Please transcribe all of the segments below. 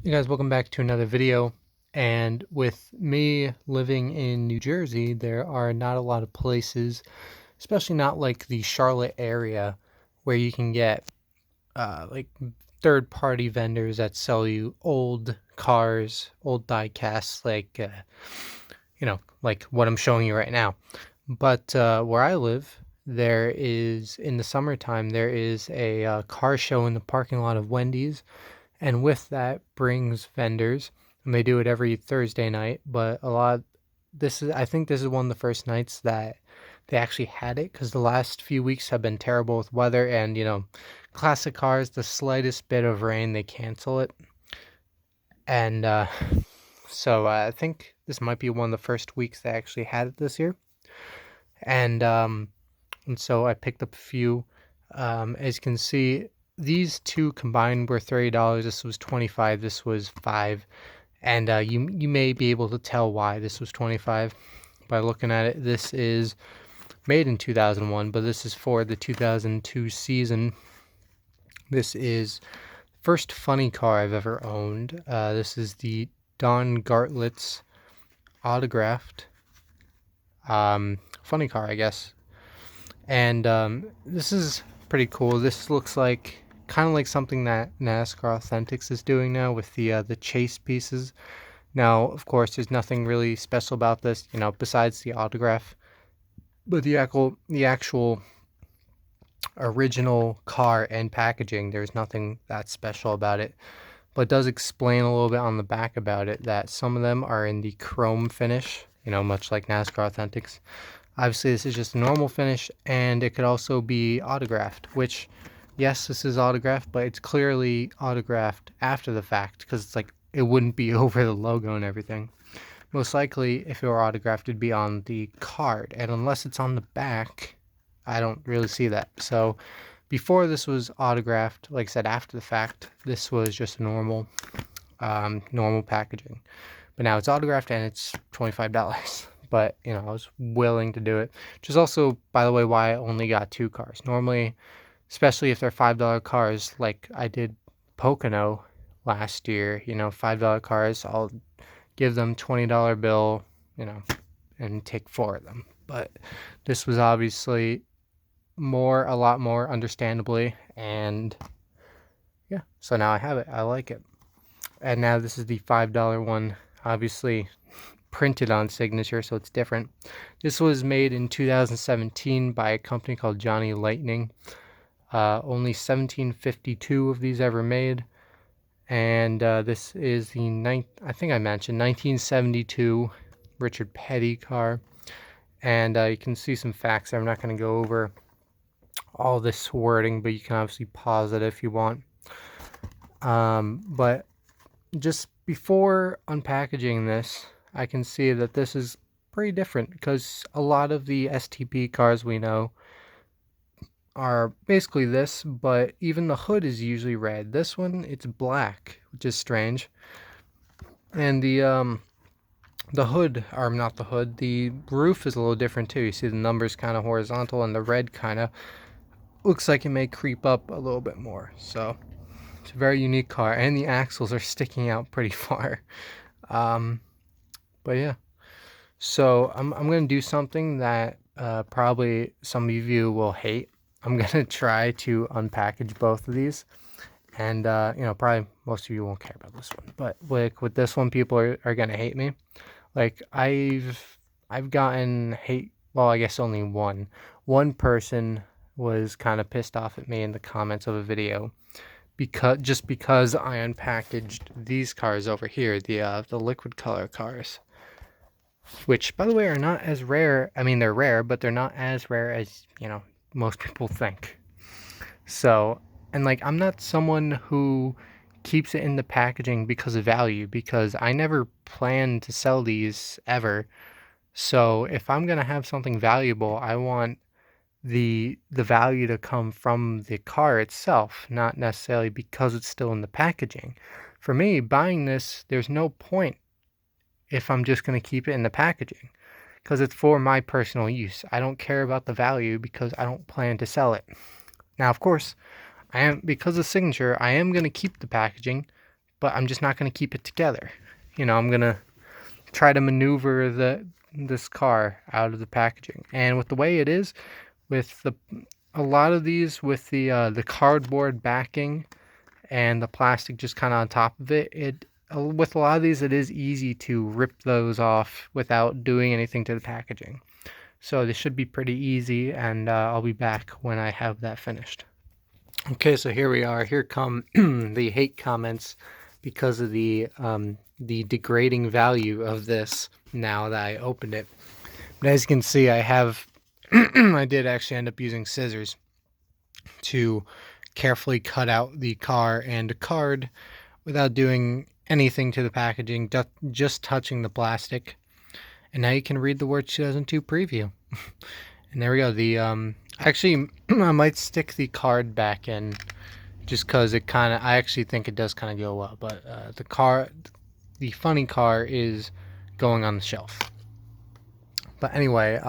Hey guys, welcome back to another video. And with me living in New Jersey, there are not a lot of places, especially not like the Charlotte area, where you can get like third-party vendors that sell you old cars, old diecasts, like like what I'm showing you right now. But where I live, there is in the summertime there is a car show in the parking lot of Wendy's, and with that brings vendors, and they do it every Thursday night. But I think this is one of the first nights that they actually had it, because the last few weeks have been terrible with weather, and classic cars, the slightest bit of rain, they cancel it. And I think this might be one of the first weeks they actually had it this year. And so I picked up a few. As you can see, these two combined were $30. This was 25. This was 5. And you may be able to tell why this was 25 by looking at it. This is made in 2001, but this is for the 2002 season. This is first funny car I've ever owned. This is the Don Garlits autographed funny car, I guess. And this is pretty cool. This looks like kind of like something that NASCAR Authentics is doing now with the chase pieces. Now, of course, there's nothing really special about this, besides the autograph. But the actual original car and packaging, there's nothing that special about it. But it does explain a little bit on the back about it that some of them are in the chrome finish, much like NASCAR Authentics. Obviously, this is just a normal finish, and it could also be autographed, which, yes, this is autographed, but it's clearly autographed after the fact, because it's like it wouldn't be over the logo and everything. Most likely, if it were autographed, it'd be on the card, and unless it's on the back, I don't really see that. So before this was autographed, like I said, after the fact, this was just a normal packaging. But now it's autographed and it's $25. But, I was willing to do it. Which is also, by the way, why I only got 2 cars. Normally, especially if they're $5 cars, like I did Pocono last year, $5 cars, I'll give them $20 bill, and take 4 of them. But this was obviously a lot more, understandably, and yeah, so now I have it. I like it. And now this is the $5 one, obviously printed on signature, so it's different. This was made in 2017 by a company called Johnny Lightning. Only 1752 of these ever made. And this is I think I mentioned, 1972 Richard Petty car. And you can see some facts. I'm not going to go over all this wording, but you can obviously pause it if you want. But just before unpackaging this, I can see that this is pretty different, because a lot of the STP cars we know are basically this, but even the hood is usually red. This one, it's black, which is strange. And the hood, or not the hood, the roof is a little different too. You see the numbers kind of horizontal, and the red kind of looks like it may creep up a little bit more. So it's a very unique car, and the axles are sticking out pretty far. But yeah, so I'm going to do something that probably some of you will hate. I'm going to try to unpackage both of these, and probably most of you won't care about this one, but like with this one, people are going to hate me. Like I've gotten hate, well, I guess only one person was kind of pissed off at me in the comments of a video because I unpackaged these cars over here, the liquid color cars, which, by the way, are not as rare. I mean, they're rare, but they're not as rare as, most people think. So, and like, I'm not someone who keeps it in the packaging because of value, because I never plan to sell these ever. So if I'm going to have something valuable, I want the value to come from the car itself, not necessarily because it's still in the packaging. For me, buying this, there's no point if I'm just going to keep it in the packaging, because it's for my personal use. I don't care about the value because I don't plan to sell it. Now, of course, because of signature, I am going to keep the packaging, but I'm just not going to keep it together. You know, I'm going to try to maneuver this car out of the packaging. And with the way it is, with a lot of these with the cardboard backing and the plastic just kind of on top of it, with a lot of these, it is easy to rip those off without doing anything to the packaging. So this should be pretty easy, and I'll be back when I have that finished. Okay, so here we are. Here come the hate comments because of the degrading value of this now that I opened it. But as you can see, I have I did actually end up using scissors to carefully cut out the car and a card without doing anything to the packaging, just touching the plastic. And now you can read the Word 2002 preview. And there we go. The actually, I might stick the card back in just because it kind of, I actually think it does kind of go well. But the funny car is going on the shelf. But anyway,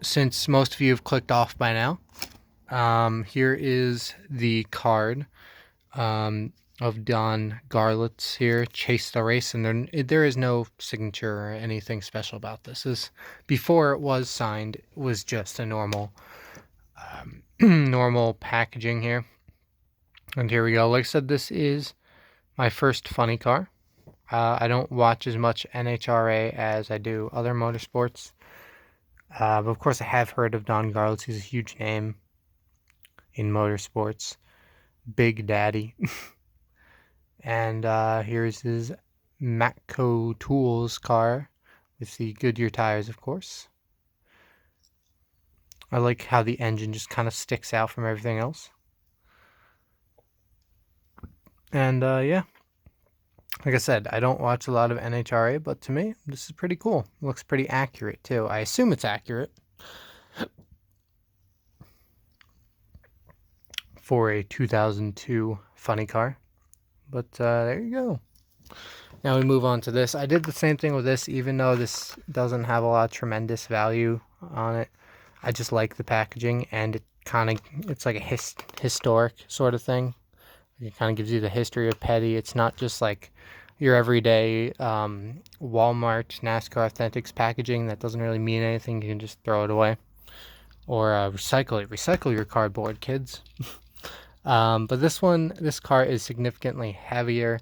since most of you have clicked off by now, here is the card of Don Garlits here, Chase the Race, and there is no signature or anything special about this. Before it was signed, it was just a normal normal packaging here. And here we go. Like I said, this is my first funny car. I don't watch as much NHRA as I do other motorsports. But of course, I have heard of Don Garlits. He's a huge name in motorsports. Big Daddy. And here's his Matco Tools car with the Goodyear tires, of course. I like how the engine just kind of sticks out from everything else. And yeah, like I said, I don't watch a lot of NHRA, but to me, this is pretty cool. It looks pretty accurate, too. I assume it's accurate for a 2002 funny car. But there you go. Now we move on to this. I did the same thing with this, even though this doesn't have a lot of tremendous value on it. I just like the packaging, and it's like a historic sort of thing. It kind of gives you the history of Petty. It's not just like your everyday Walmart NASCAR Authentics packaging that doesn't really mean anything. You can just throw it away. Or recycle it. Recycle your cardboard, kids. But this car is significantly heavier,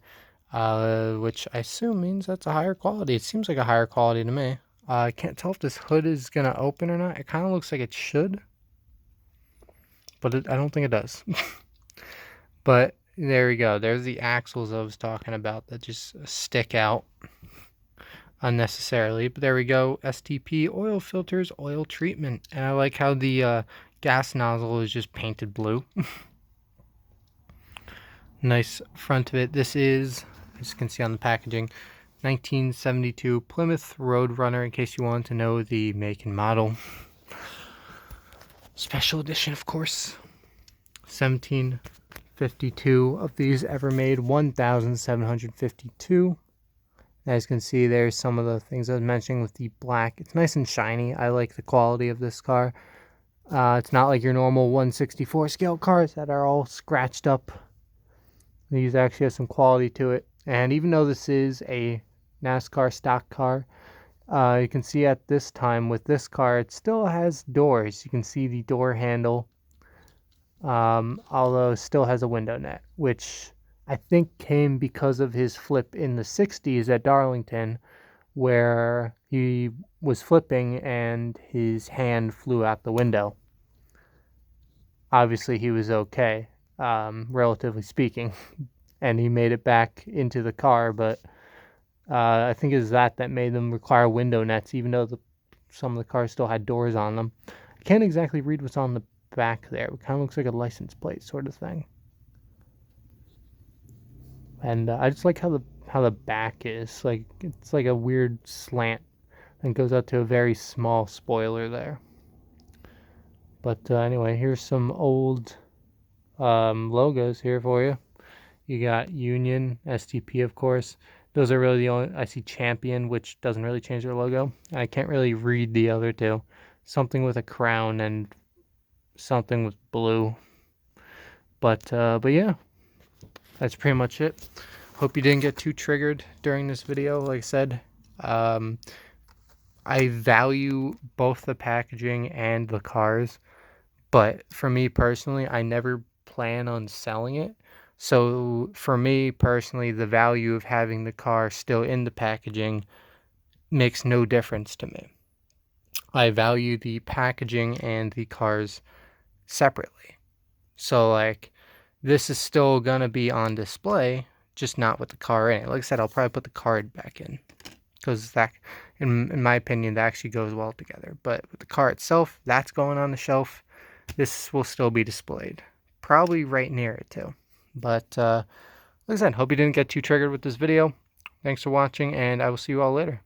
which I assume means that's a higher quality. It seems like a higher quality to me. I can't tell if this hood is going to open or not. It kind of looks like it should, but I don't think it does. But there we go. There's the axles I was talking about that just stick out unnecessarily. But there we go. STP, oil filters, oil treatment. And I like how the gas nozzle is just painted blue. Nice front of it. This is, as you can see on the packaging, 1972 Plymoth Road Runner, in case you want to know the make and model. Special edition, of course. 1752 of these ever made, 1,752. As you can see, there's some of the things I was mentioning with the black. It's nice and shiny. I like the quality of this car. It's not like your normal 1/64 scale cars that are all scratched up. These actually have some quality to it. And even though this is a NASCAR stock car, you can see at this time with this car, it still has doors. You can see the door handle, although it still has a window net, which I think came because of his flip in the 60s at Darlington, where he was flipping and his hand flew out the window. Obviously, he was okay. Relatively speaking, and he made it back into the car, but I think it was that made them require window nets, even though some of the cars still had doors on them. I can't exactly read what's on the back there. It kind of looks like a license plate sort of thing. And I just like how the back is. Like, it's like a weird slant and goes out to a very small spoiler there. But anyway, here's some old logos here for you. You got Union, STP, of course. Those are really the only. I see Champion, which doesn't really change their logo. I can't really read the other two. Something with a crown and something with blue. But yeah. that's pretty much it. Hope you didn't get too triggered during this video. Like I said, I value both the packaging and the cars, but for me personally, I never plan on selling it. So for me personally, the value of having the car still in the packaging makes no difference to me. I value the packaging and the cars separately. So like, this is still gonna be on display, just not with the car in it. Like I said, I'll probably put the card back in, because that, in my opinion, that actually goes well together. But with the car itself, that's going on the shelf. This will still be displayed, probably right near it too. But like I said, hope you didn't get too triggered with this video. Thanks for watching, and I will see you all later.